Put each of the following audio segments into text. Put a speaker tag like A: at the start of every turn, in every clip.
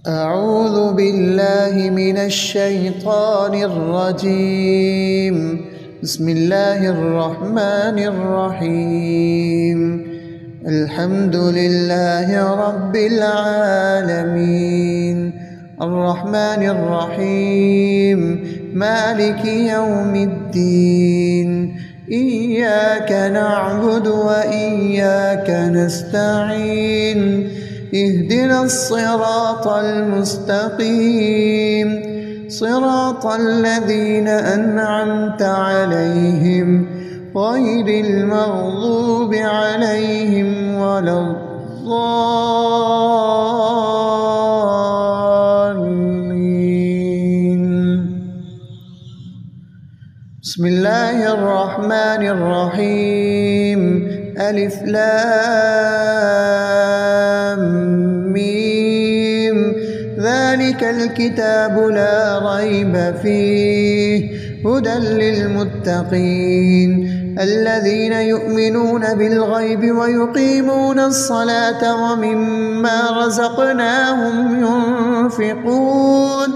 A: أعوذ بالله من الشيطان الرجيم. بسم الله الرحمن الرحيم. الحمد لله رب العالمين، الرحمن الرحيم، مالك يوم الدين. إياك نعبد وإياك نستعين. اهدنا الصراط المستقيم، صراط الذين أنعمت عليهم غير المغضوب عليهم ولا الضالين. بسم الله الرحمن الرحيم. ألف لام ميم. ذلك الكتاب لا ريب فيه، هدى للمتقين الذين يؤمنون بالغيب ويقيمون الصلاة ومما رزقناهم ينفقون،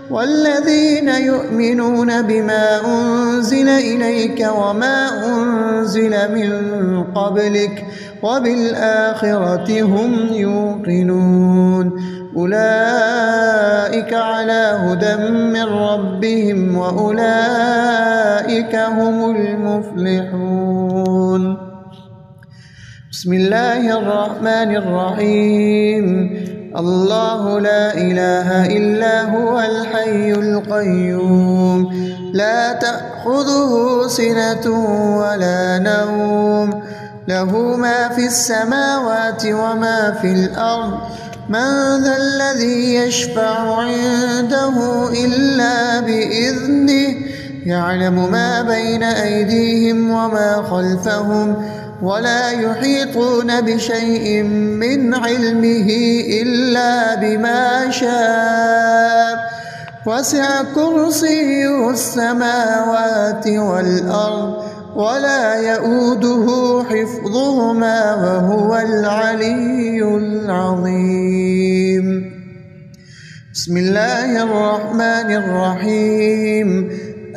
A: والذين يؤمنون بما أنزل إليك وما أنزل من قبلك وبالآخرة هم يوقنون. أولئك على هدى من ربهم وأولئك هم المفلحون. بسم الله الرحمن الرحيم. الله لا إله إلا هو الحي القيوم، لا تأخذه سنة ولا نوم، له ما في السماوات وما في الأرض. من ذا الذي يشفع عنده إلا بإذنه، يعلم ما بين أيديهم وما خلفهم، ولا يحيطون بشيء من علمه إلا بما شاء. وسع كرسيه السماوات والأرض ولا يؤوده حفظهما وهو العلي العظيم. بسم الله الرحمن الرحيم.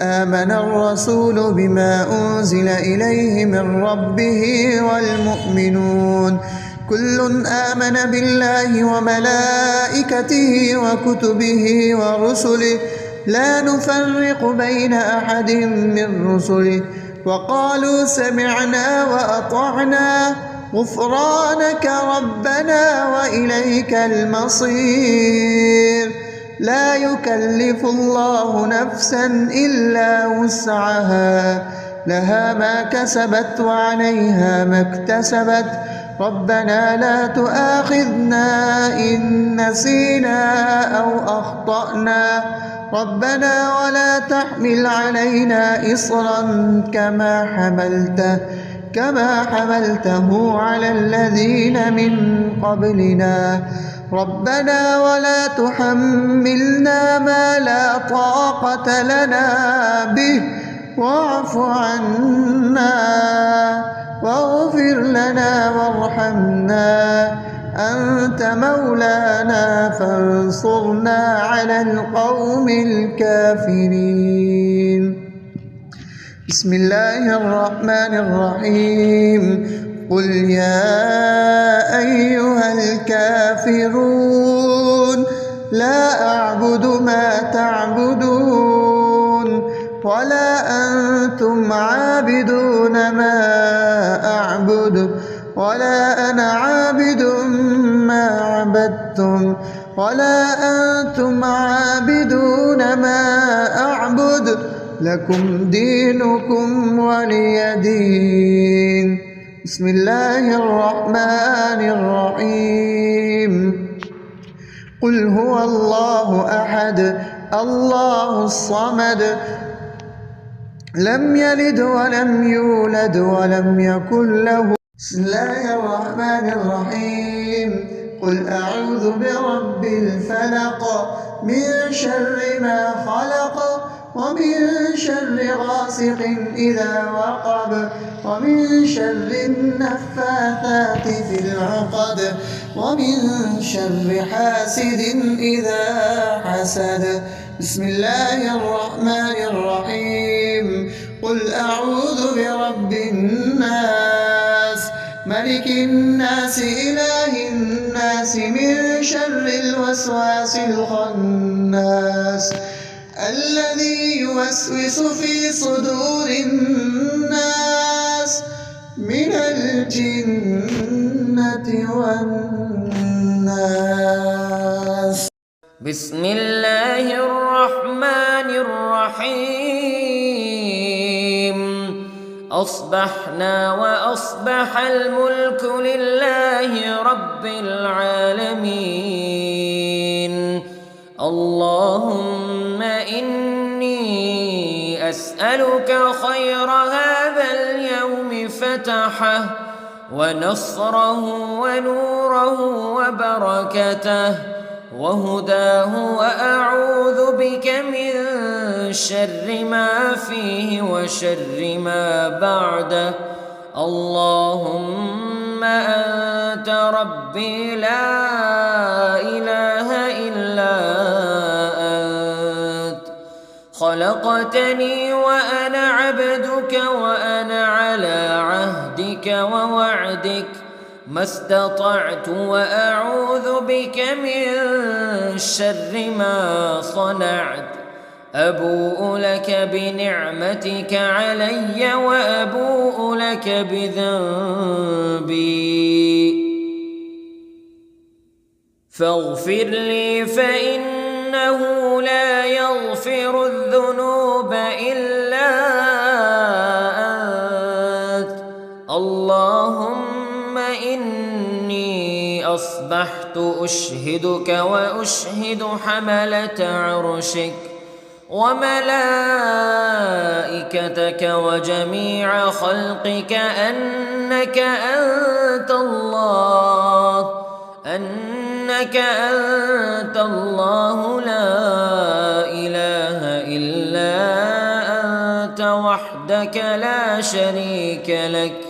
A: آمن الرسول بما أنزل إليه من ربه والمؤمنون كل آمن بالله وملائكته وكتبه ورسله لا نفرق بين أحد من رسله، وقالوا سمعنا وأطعنا غفرانك ربنا وإليك المصير. لا يكلف الله نفسا إلا وسعها، لها ما كسبت وعليها ما اكتسبت. ربنا لا تؤاخذنا إن نسينا أو أخطأنا، ربنا ولا تحمل علينا إصرا كما حملته على الذين من قبلنا. ربنا ولا تحملنا ما لا طاقة لنا به، واعف عنا واغفر لنا وارحمنا، أنت مولانا فانصرنا على القوم الكافرين. بسم الله الرحمن الرحيم. قل يا أيها الكافرون لا أعبد ما تعبدون ولا أنتم عابدون ما أعبد ولا أنا عابد ما عبدتم ولا أنتم عابدون ما أعبد، لكم دينكم ولي دين. بسم الله الرحمن الرحيم. قل هو الله أحد الله الصمد، لم يلد ولم يولد ولم يكن له. بسم الله الرحمن الرحيم. قل أعوذ برب الفلق، من شر ما خلق، ومن شر غاسق إذا وقب، ومن شر النفاثات في العقد، ومن شر حاسد إذا حسد. بسم الله الرحمن الرحيم. قل أعوذ برب الناس ملك الناس إله الناس من شر الوسواس الخناس الذي يوسوس في صدور الناس من الجنة والناس.
B: بسم الله الرحمن الرحيم. أصبحنا وأصبح الملك لله رب العالمين. اللهم إني أسألك خير هذا اليوم فتحه ونصره ونوره وبركته وهداه، وأعوذ بك من شر ما فيه وشر ما بعده. اللهم أنت ربي لا إله إلا أنت، خلقتني وأنا عبدك وأنا على عهدك ووعدك ما استطعت، وأعوذ بك من شر ما صنعت. أبوء لك بنعمتك علي وأبوء لك بذنبي فاغفر لي فإنه لا يغفر الذنوب إلا أنت. اللهم إني أصبحت أشهدك وأشهد حملة عرشك وملائكتك وجميع خلقك أنك أنت الله لا إله إلا أنت وحدك لا شريك لك،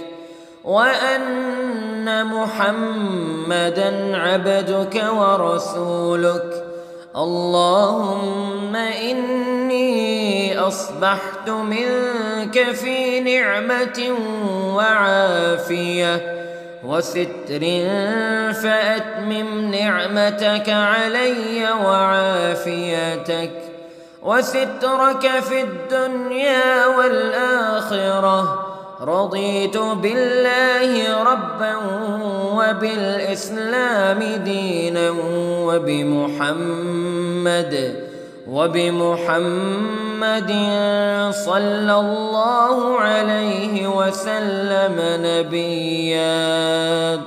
B: وأن محمدًا عبدك ورسولك. اللهم إني أصبحت منك في نعمة وعافية وستر، فأتمم نعمتك علي وعافيتك وسترك في الدنيا والآخرة. رضيت بالله ربا وبالإسلام دينا وبمحمد صلى الله عليه وسلم نبيا.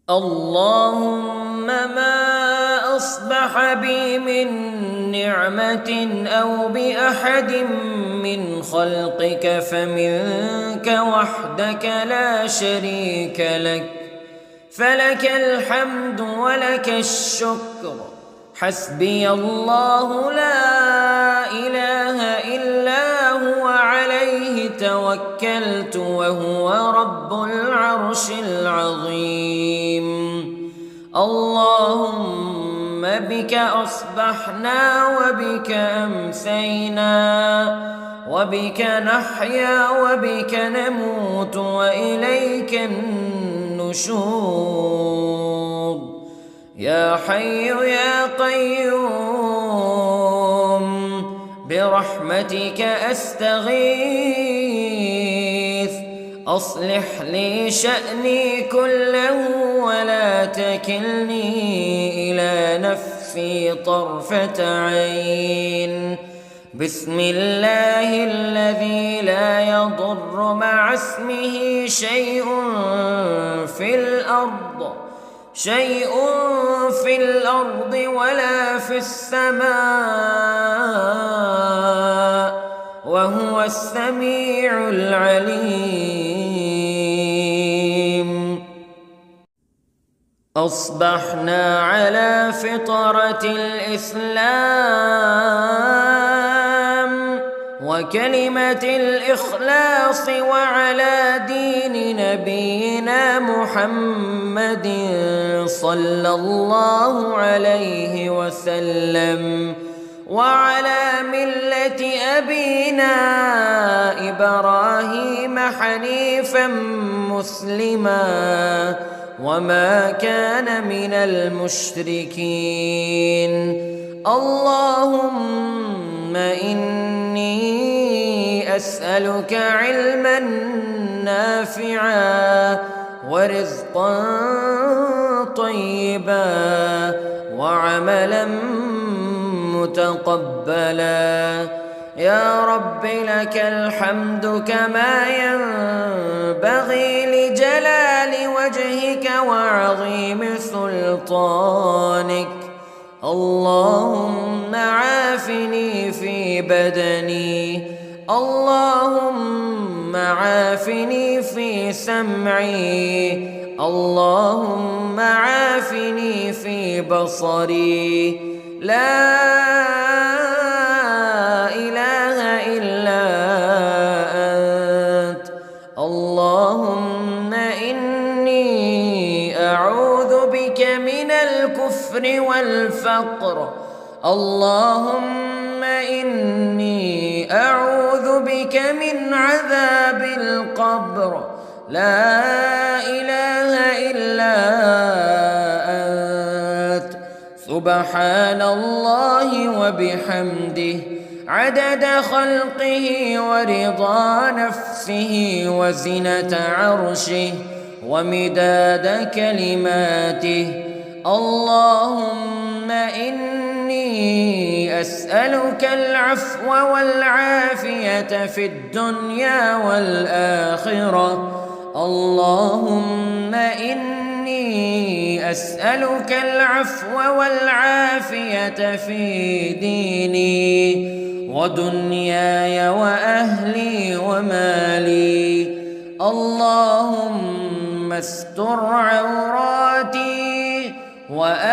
B: اللهم ما أصبح بي من نعمة أو بأحد من خلقك فمنك وحدك لا شريك لك، فلك الحمد ولك الشكر. حسبي الله لا إله إلا هو عليه توكلت وهو رب العرش العظيم. اللهم بك أصبحنا وبك أمسينا وبك نحيا وبك نموت وإليك النشور. يا حي يا قيوم برحمتك أستغيث، أصلح لي شأني كله ولا تكلني إلى نفسي طرفة عين. بسم الله الذي لا يضر مع اسمه شيء في الأرض ولا في السماء وهو السميع العليم. أصبحنا على فطرة الإسلام وكلمة الإخلاص وعلى دين نبينا محمد صلى الله عليه وسلم وعلى ملة أبينا إبراهيم حنيفا مسلما وما كان من المشركين. اللهم إني أسألك علما نافعا ورزقا طيبا وعملا متقبلا. يا رب لك الحمد كما ينبغي لجلال وجهك وعظيم سلطانك. اللهم عافني في بدني، اللهم عافني في سمعي، اللهم عافني في بصري. لا إله إلا أنت. اللهم إني أعوذ بك من الكفر والفقر. اللهم إني أعوذ بك من عذاب القبر. لا إله إلا أنت. سبحان الله وبحمده عدد خلقه ورضا نفسه وزنة عرشه ومداد كلماته. اللهم إني أسألك العفو والعافية في الدنيا والآخرة. اللهم إني أسألك العفو والعافية في ديني ودنياي وأهلي ومالي. اللهم استر عوراتي وآمن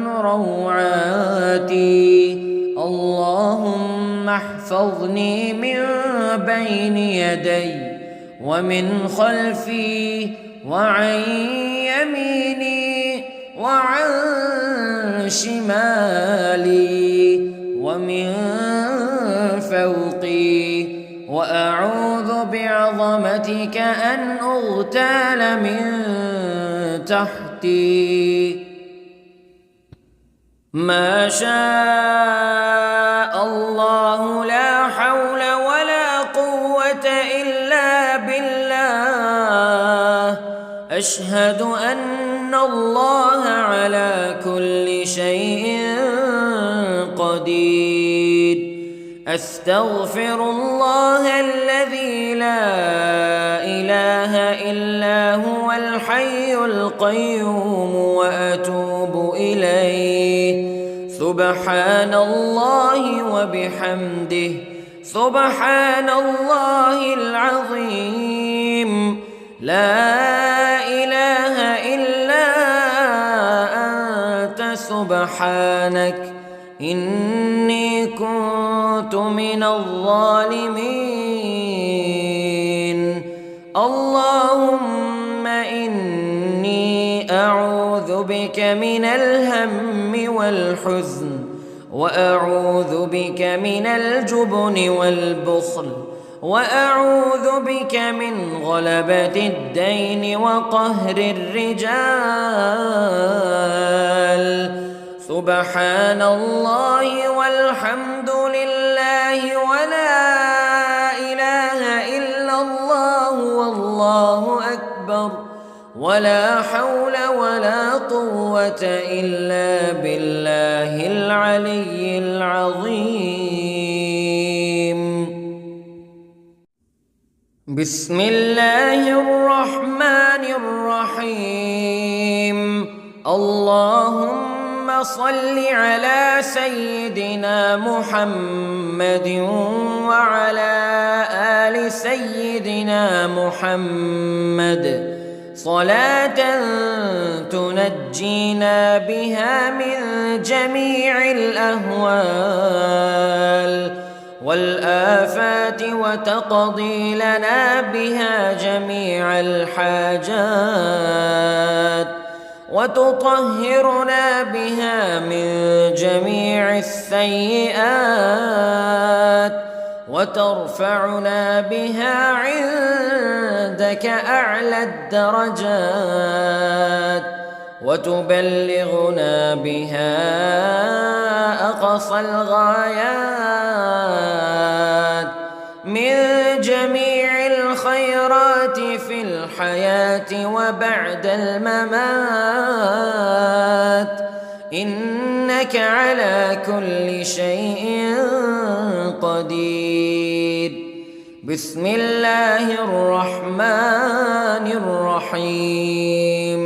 B: روعاتي. اللهم احفظني من بين يدي ومن خلفي وعن يميني وعن شمالي ومن فوقي، وأعوذ بعظمتك أن أغتال من تحتي. ما شاء الله لا حول ولا قوة إلا بالله. أشهد أن الله على كل شيء قدير. أستغفر الله الذي لا إله إلا هو الحي القيوم وأتوب إليه. سبحان الله وبحمده سبحان الله العظيم. لا إله إلا أنت سبحانك إني كنت من الظالمين. اللهم إني أعوذ بك من الهم والحزن وأعوذ بك من الجبن والبخل وأعوذ بك من غلبة الدين وقهر الرجال. سبحان الله والحمد لله ولا إله إلا الله والله أكبر ولا حول ولا قوة إلا بالله العلي العظيم. بسم الله الرحمن الرحيم. اللهم صل على سيدنا محمد وعلى آل سيدنا محمد. صلاة تنجينا بها من جميع الأهوال والآفات وتقضي لنا بها جميع الحاجات وتطهرنا بها من جميع السيئات وترفعنا بها عندك أعلى الدرجات وتبلغنا بها أقصى الغايات من جميع الخيرات في الحياة وبعد الممات إنك على كل شيء قدير. بسم الله الرحمن الرحيم.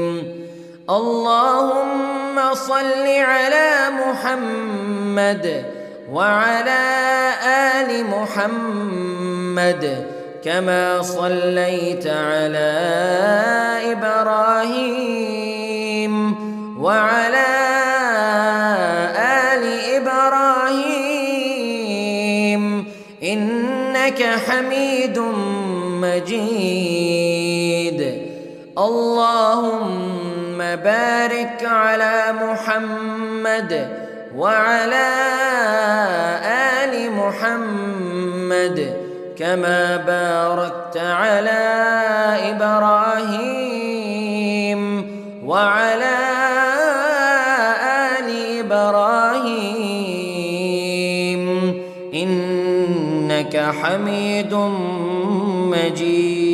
B: اللهم صل على محمد وعلى آل محمد كما صليت على إبراهيم وعلى آل إبراهيم إنك حميد مجيد. اللهم بارك على محمد وعلى آل محمد كما باركت على إبراهيم وعلى آل إبراهيم إنك حميد مجيد.